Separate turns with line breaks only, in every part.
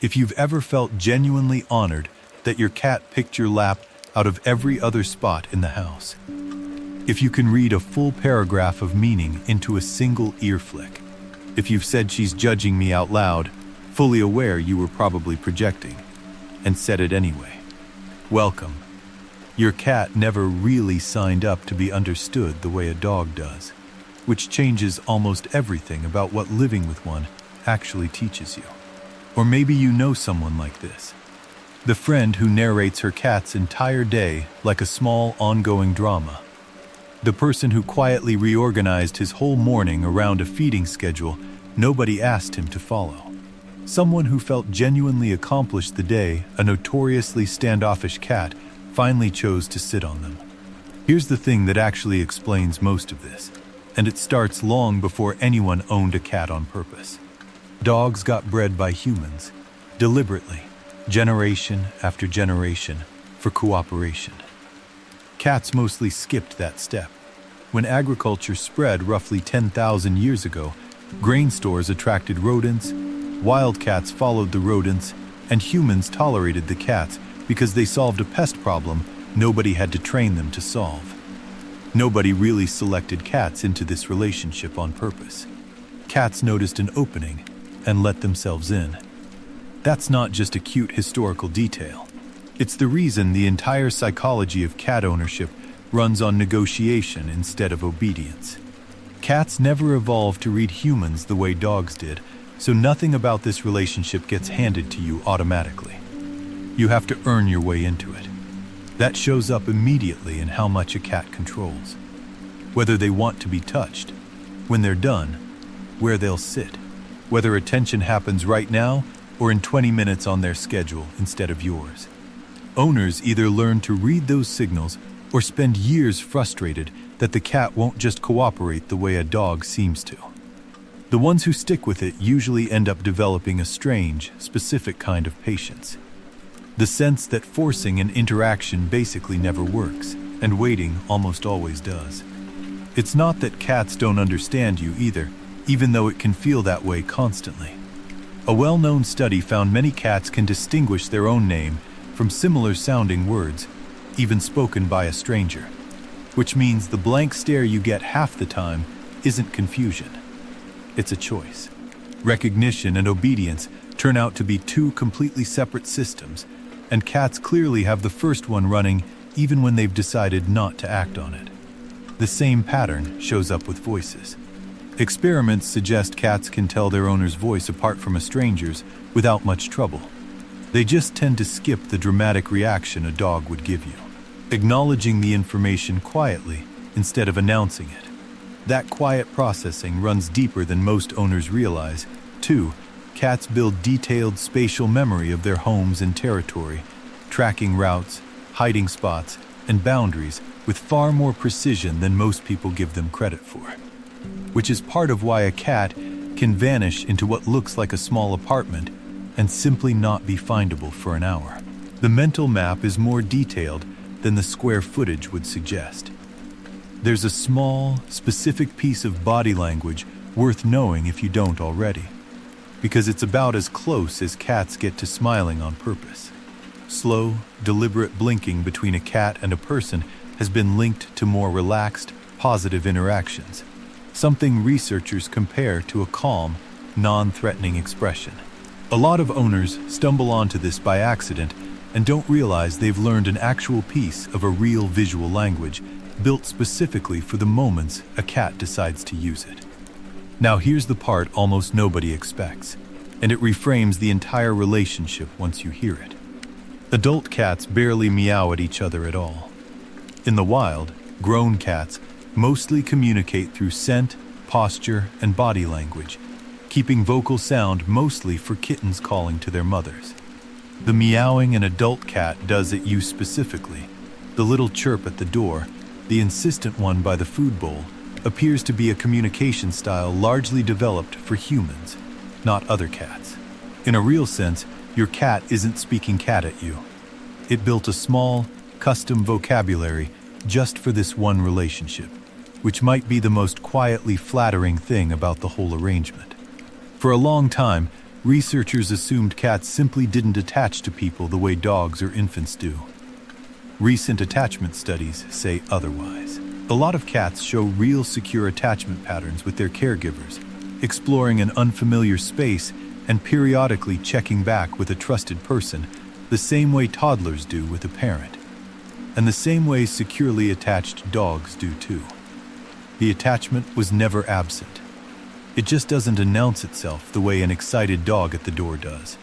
If you've ever felt genuinely honored that your cat picked your lap out of every other spot in the house. If you can read a full paragraph of meaning into a single ear flick. If you've said she's judging me out loud, fully aware you were probably projecting, and said it anyway. Welcome. Your cat never really signed up to be understood the way a dog does, which changes almost everything about what living with one actually teaches you. Or maybe you know someone like this. The friend who narrates her cat's entire day like a small ongoing drama. The person who quietly reorganized his whole morning around a feeding schedule nobody asked him to follow. Someone who felt genuinely accomplished the day a notoriously standoffish cat finally chose to sit on them. Here's the thing that actually explains most of this, and it starts long before anyone owned a cat on purpose. Dogs got bred by humans, deliberately, generation after generation, for cooperation. Cats mostly skipped that step. When agriculture spread roughly 10,000 years ago, grain stores attracted rodents, wildcats followed the rodents, and humans tolerated the cats because they solved a pest problem nobody had to train them to solve. Nobody really selected cats into this relationship on purpose. Cats noticed an opening and let themselves in. That's not just a cute historical detail. It's the reason the entire psychology of cat ownership runs on negotiation instead of obedience. Cats never evolved to read humans the way dogs did, so nothing about this relationship gets handed to you automatically. You have to earn your way into it. That shows up immediately in how much a cat controls. Whether they want to be touched, when they're done, where they'll sit, whether attention happens right now or in 20 minutes on their schedule instead of yours. Owners either learn to read those signals or spend years frustrated that the cat won't just cooperate the way a dog seems to. The ones who stick with it usually end up developing a strange, specific kind of patience. The sense that forcing an interaction basically never works, and waiting almost always does. It's not that cats don't understand you either, even though it can feel that way constantly. A well-known study found many cats can distinguish their own name from similar-sounding words, even spoken by a stranger, which means the blank stare you get half the time isn't confusion. It's a choice. Recognition and obedience turn out to be two completely separate systems, and cats clearly have the first one running even when they've decided not to act on it. The same pattern shows up with voices. Experiments suggest cats can tell their owner's voice apart from a stranger's without much trouble. They just tend to skip the dramatic reaction a dog would give you, acknowledging the information quietly instead of announcing it. That quiet processing runs deeper than most owners realize. 2. Cats build detailed spatial memory of their homes and territory, tracking routes, hiding spots, and boundaries with far more precision than most people give them credit for. Which is part of why a cat can vanish into what looks like a small apartment and simply not be findable for an hour. The mental map is more detailed than the square footage would suggest. There's a small, specific piece of body language worth knowing if you don't already, because it's about as close as cats get to smiling on purpose. Slow, deliberate blinking between a cat and a person has been linked to more relaxed, positive interactions, something researchers compare to a calm, non-threatening expression. A lot of owners stumble onto this by accident and don't realize they've learned an actual piece of a real visual language built specifically for the moments a cat decides to use it. Now here's the part almost nobody expects, and it reframes the entire relationship once you hear it. Adult cats barely meow at each other at all. In the wild, grown cats mostly communicate through scent, posture, and body language, keeping vocal sound mostly for kittens calling to their mothers. The meowing an adult cat does at you specifically, the little chirp at the door, the insistent one by the food bowl, appears to be a communication style largely developed for humans, not other cats. In a real sense, your cat isn't speaking cat at you. It built a small, custom vocabulary just for this one relationship, which might be the most quietly flattering thing about the whole arrangement. For a long time, researchers assumed cats simply didn't attach to people the way dogs or infants do. Recent attachment studies say otherwise. A lot of cats show real secure attachment patterns with their caregivers, exploring an unfamiliar space and periodically checking back with a trusted person, the same way toddlers do with a parent. And the same way securely attached dogs do too. The attachment was never absent. It just doesn't announce itself the way an excited dog at the door does.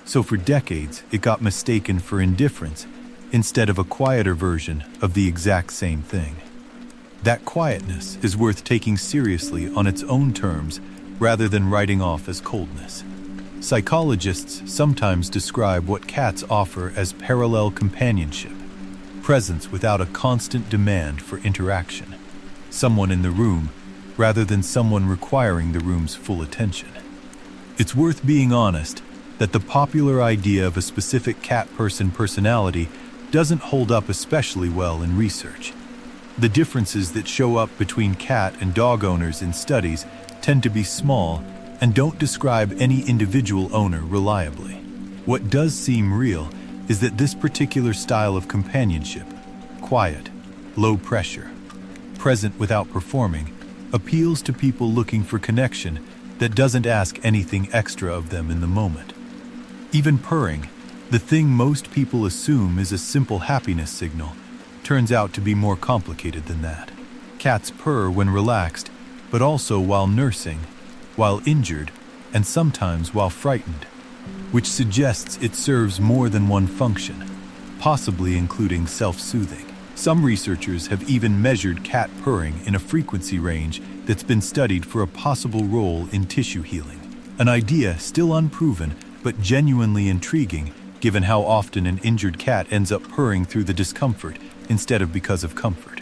So for decades, it got mistaken for indifference instead of a quieter version of the exact same thing. That quietness is worth taking seriously on its own terms rather than writing off as coldness. Psychologists sometimes describe what cats offer as parallel companionship, presence without a constant demand for interaction, someone in the room rather than someone requiring the room's full attention. It's worth being honest that the popular idea of a specific cat-person personality doesn't hold up especially well in research. The differences that show up between cat and dog owners in studies tend to be small and don't describe any individual owner reliably. What does seem real is that this particular style of companionship, quiet, low pressure, present without performing, appeals to people looking for connection that doesn't ask anything extra of them in the moment. Even purring, the thing most people assume is a simple happiness signal, turns out to be more complicated than that. Cats purr when relaxed, but also while nursing, while injured, and sometimes while frightened, which suggests it serves more than one function, possibly including self-soothing. Some researchers have even measured cat purring in a frequency range that's been studied for a possible role in tissue healing. An idea still unproven, but genuinely intriguing, given how often an injured cat ends up purring through the discomfort instead of because of comfort.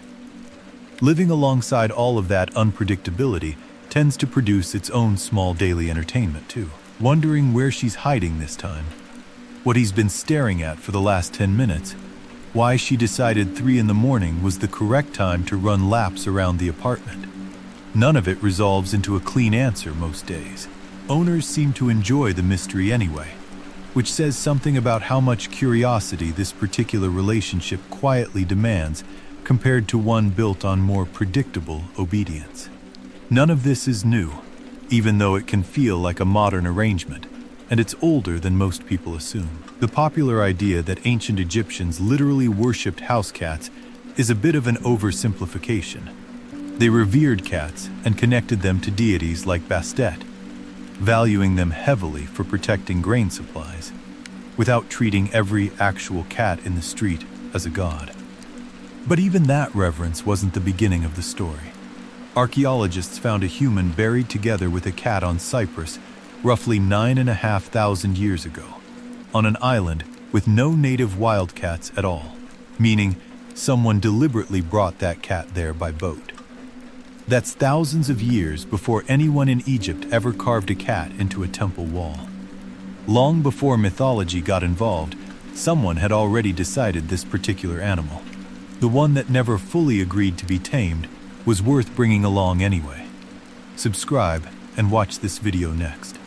Living alongside all of that unpredictability tends to produce its own small daily entertainment too. Wondering where she's hiding this time, what he's been staring at for the last 10 minutes, why she decided 3 in the morning was the correct time to run laps around the apartment. None of it resolves into a clean answer most days. Owners seem to enjoy the mystery anyway, which says something about how much curiosity this particular relationship quietly demands compared to one built on more predictable obedience. None of this is new, even though it can feel like a modern arrangement, and it's older than most people assume. The popular idea that ancient Egyptians literally worshipped house cats is a bit of an oversimplification. They revered cats and connected them to deities like Bastet, valuing them heavily for protecting grain supplies, without treating every actual cat in the street as a god. But even that reverence wasn't the beginning of the story. Archaeologists found a human buried together with a cat on Cyprus roughly 9,500 years ago, on an island with no native wildcats at all, meaning someone deliberately brought that cat there by boat. That's thousands of years before anyone in Egypt ever carved a cat into a temple wall. Long before mythology got involved, someone had already decided this particular animal, the one that never fully agreed to be tamed, was worth bringing along anyway. Subscribe and watch this video next.